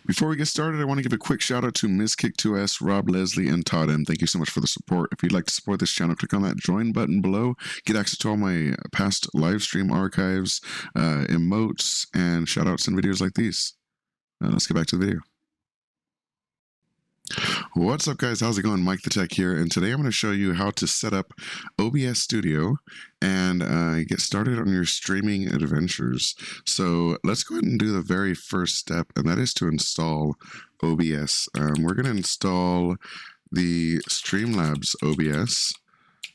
Before we get started, I want to give a quick shout out to Ms. Kick2S, Rob Leslie, and Todd M. Thank you so much for the support. If you'd like to support this channel, click on that join button below. Get access to all my past live stream archives, emotes, and shout outs and videos like these. Let's get back to the video. What's up, guys? How's it going? MikeTheTech here, and today I'm going to show you how to set up OBS Studio and get started on your streaming adventures. So let's go ahead and do the very first step, and that is to install OBS. We're going to install the Streamlabs OBS,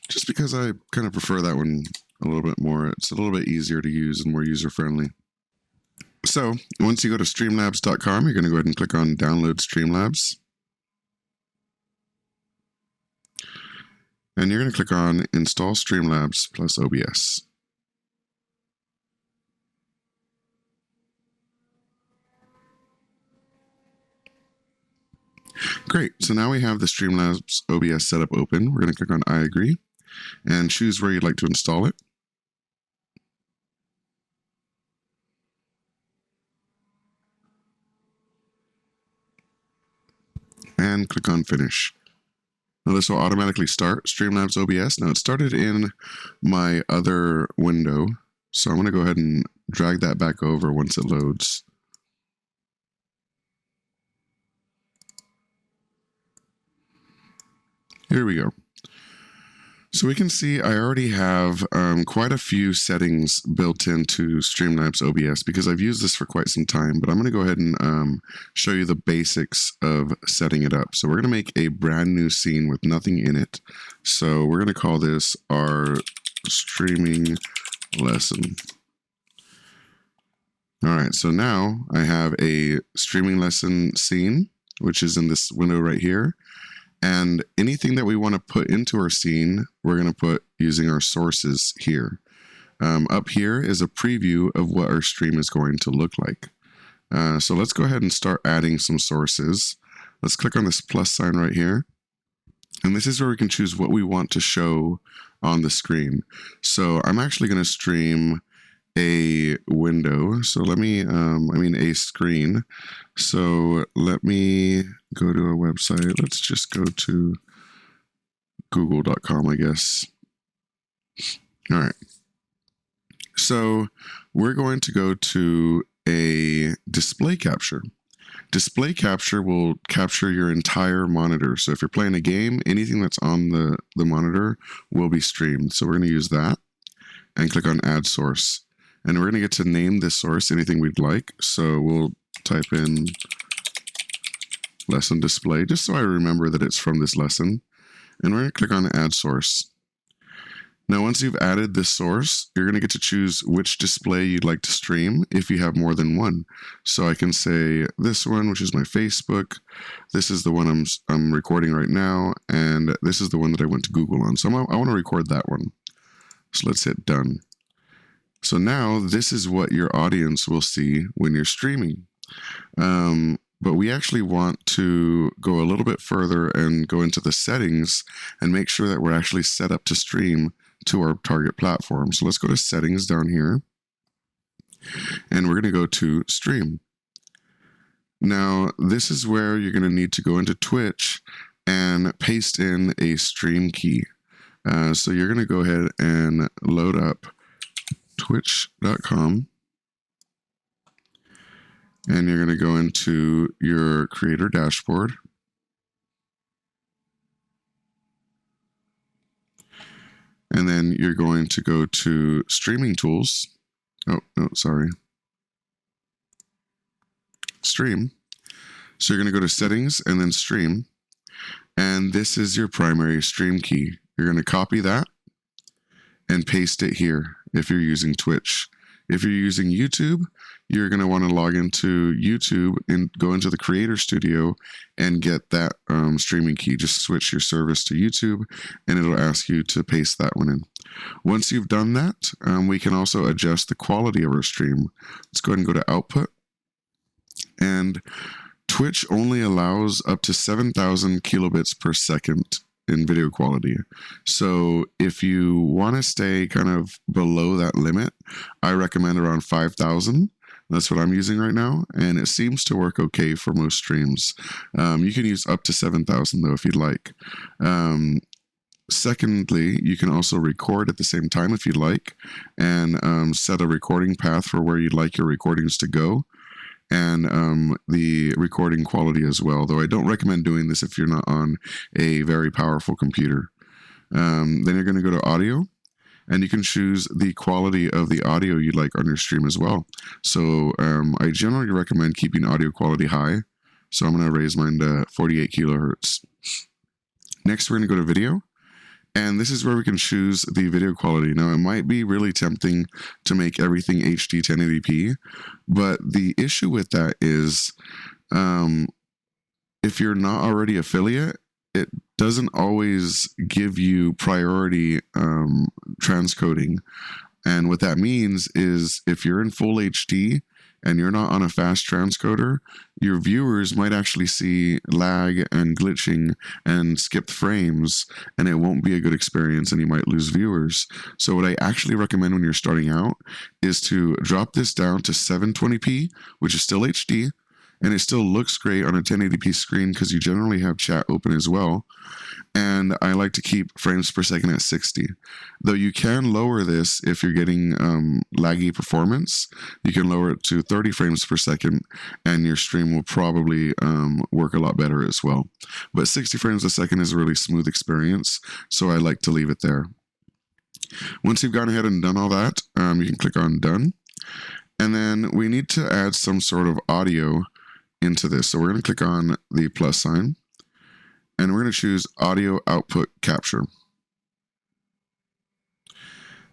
just because I kind of prefer that one a little bit more. It's a little bit easier to use and more user-friendly. So once you go to streamlabs.com, you're going to go ahead and click on Download Streamlabs. And you're going to click on Install Streamlabs plus OBS. Great. So now we have the Streamlabs OBS setup open. We're going to click on I agree and choose where you'd like to install it. And click on Finish. Now this will automatically start Streamlabs OBS. Now it started in my other window, so I'm going to go ahead and drag that back over once it loads. Here we go. So we can see I already have quite a few settings built into Streamlabs OBS because I've used this for quite some time, but I'm going to go ahead and show you the basics of setting it up. So we're going to make a brand new scene with nothing in it. So we're going to call this our streaming lesson. All right, so now I have a streaming lesson scene, which is in this window right here. And anything that we want to put into our scene, we're going to put using our sources here. Up here is a preview of what our stream is going to look like. So let's go ahead and start adding some sources. Let's click on this plus sign right here. And this is where we can choose what we want to show on the screen. So I'm actually going to stream a window. So let me, a screen. So let me go to a website. Let's just go to google.com, I guess. All right. So we're going to go to a display capture. Display capture will capture your entire monitor. So if you're playing a game, anything that's on the monitor will be streamed. So we're going to use that and click on Add Source. And we're going to get to name this source anything we'd like. So we'll type in lesson display, just so I remember that it's from this lesson. And we're going to click on Add Source. Now, once you've added this source, you're going to get to choose which display you'd like to stream if you have more than one. So I can say this one, which is my Facebook. This is the one I'm recording right now. And this is the one that I went to Google on. So I want to record that one. So let's hit Done. So now this is what your audience will see when you're streaming. But we actually want to go a little bit further and go into the settings and make sure that we're actually set up to stream to our target platform. So let's go to settings down here. And we're going to go to stream. Now, this is where you're going to need to go into Twitch and paste in a stream key. So you're going to go ahead and load up twitch.com, and you're going to go into your creator dashboard, and then you're going to go to streaming tools. Oh, no, sorry. Stream. So you're going to go to settings and then stream, and this is your primary stream key. You're going to copy that and paste it here if you're using Twitch. If you're using YouTube, you're going to want to log into YouTube and go into the Creator Studio and get that streaming key. Just switch your service to YouTube and it'll ask you to paste that one in. Once you've done that, we can also adjust the quality of our stream. Let's go ahead and go to Output. And Twitch only allows up to 7,000 kilobits per second in video quality. So if you want to stay kind of below that limit, I recommend around 5,000. That's what I'm using right now, and it seems to work okay for most streams. You can use up to 7,000 though if you'd like. Secondly, you can also record at the same time if you'd like, and set a recording path for where you'd like your recordings to go, and the recording quality as well, though I don't recommend doing this if you're not on a very powerful computer. Then you're going to go to audio, and you can choose the quality of the audio you'd like on your stream as well. So I generally recommend keeping audio quality high, so I'm going to raise mine to 48 kilohertz. Next, we're going to go to video. And this is where we can choose the video quality. Now, it might be really tempting to make everything HD 1080p, but the issue with that is if you're not already affiliate, it doesn't always give you priority transcoding. And what that means is if you're in full HD and you're not on a fast transcoder, your viewers might actually see lag and glitching and skipped frames, and it won't be a good experience, and you might lose viewers. So what I actually recommend when you're starting out is to drop this down to 720p, which is still HD, and it still looks great on a 1080p screen because you generally have chat open as well. And I like to keep frames per second at 60. Though you can lower this if you're getting laggy performance. You can lower it to 30 frames per second, and your stream will probably work a lot better as well. But 60 frames a second is a really smooth experience, so I like to leave it there. Once you've gone ahead and done all that, you can click on Done. And then we need to add some sort of audio into this. So we're going to click on the plus sign, and we're going to choose Audio Output Capture.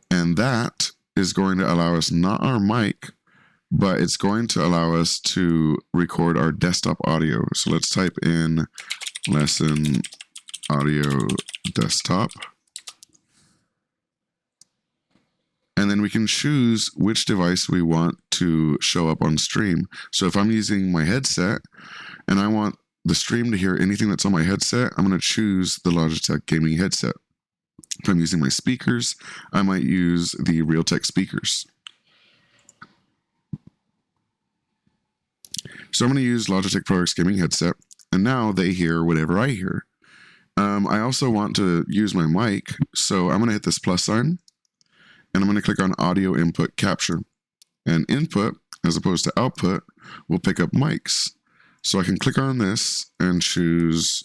And that is going to allow us not our mic, but it's going to allow us to record our desktop audio. So let's type in lesson audio desktop. And then we can choose which device we want to show up on stream. So if I'm using my headset and I want the stream to hear anything that's on my headset, I'm going to choose the Logitech gaming headset. If I'm using my speakers, I might use the Realtek speakers. So I'm going to use Logitech ProX gaming headset, and now they hear whatever I hear. I also want to use my mic, so I'm going to hit this plus sign, and I'm going to click on Audio Input Capture. And input, as opposed to output, will pick up mics. So I can click on this and choose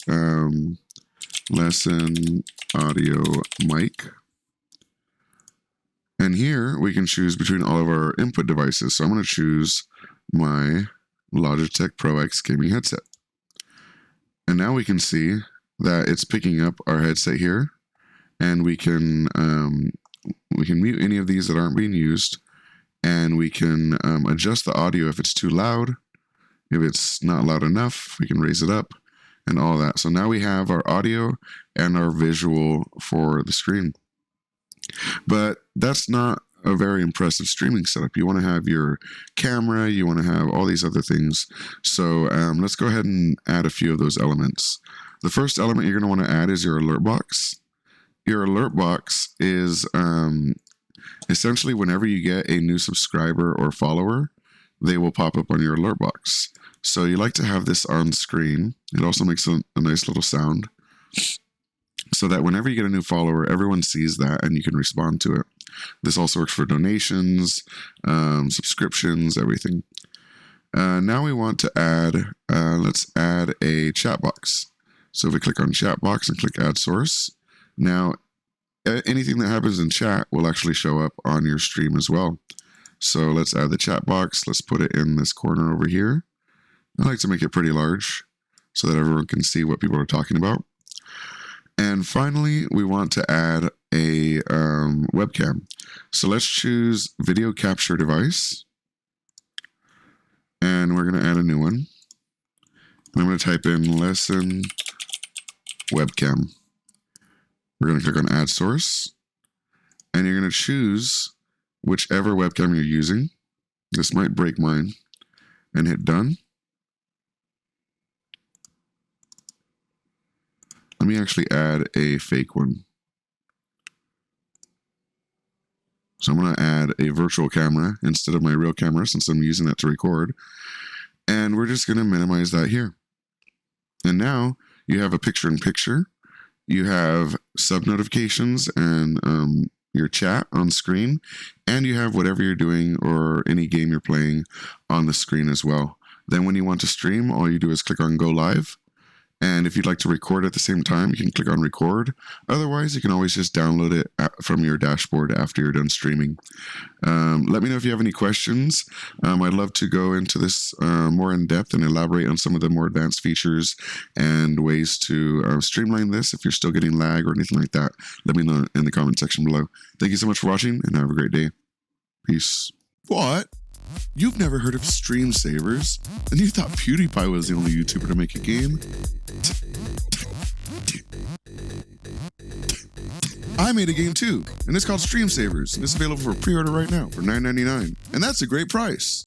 lesson audio mic. And here we can choose between all of our input devices. So I'm going to choose my Logitech ProX gaming headset. And now we can see that it's picking up our headset here, and we can mute any of these that aren't being used, and we can adjust the audio if it's too loud. If it's not loud enough, we can raise it up and all that. So now we have our audio and our visual for the screen. But that's not a very impressive streaming setup. You want to have your camera, you want to have all these other things. So let's go ahead and add a few of those elements. The first element you're going to want to add is your alert box. Your alert box is essentially whenever you get a new subscriber or follower, they will pop up on your alert box. So you like to have this on screen. It also makes a nice little sound, so that whenever you get a new follower, everyone sees that and you can respond to it. This also works for donations, subscriptions, everything. Now we want to add, let's add a chat box. So if we click on chat box and click add source, now anything that happens in chat will actually show up on your stream as well. So let's add the chat box. Let's put it in this corner over here. I like to make it pretty large so that everyone can see what people are talking about. And finally, we want to add a webcam. So let's choose video capture device. And we're going to add a new one. And I'm going to type in lesson webcam. We're going to click on add source. And you're going to choose whichever webcam you're using. This might break mine. And hit done. Let me actually add a fake one. So I'm going to add a virtual camera instead of my real camera since I'm using that to record. And we're just going to minimize that here. And now you have a picture-in-picture. You have sub notifications and your chat on screen. And you have whatever you're doing or any game you're playing on the screen as well. Then when you want to stream, all you do is click on Go Live. And if you'd like to record at the same time, you can click on record. Otherwise, you can always just download it from your dashboard after you're done streaming. Let me know if you have any questions. I'd love to go into this more in depth and elaborate on some of the more advanced features and ways to streamline this. If you're still getting lag or anything like that, let me know in the comment section below. Thank you so much for watching and have a great day. Peace. What? You've never heard of Stream Savers? And you thought PewDiePie was the only YouTuber to make a game? I made a game too, and it's called Stream Savers, and it's available for pre-order right now for $9.99, and that's a great price.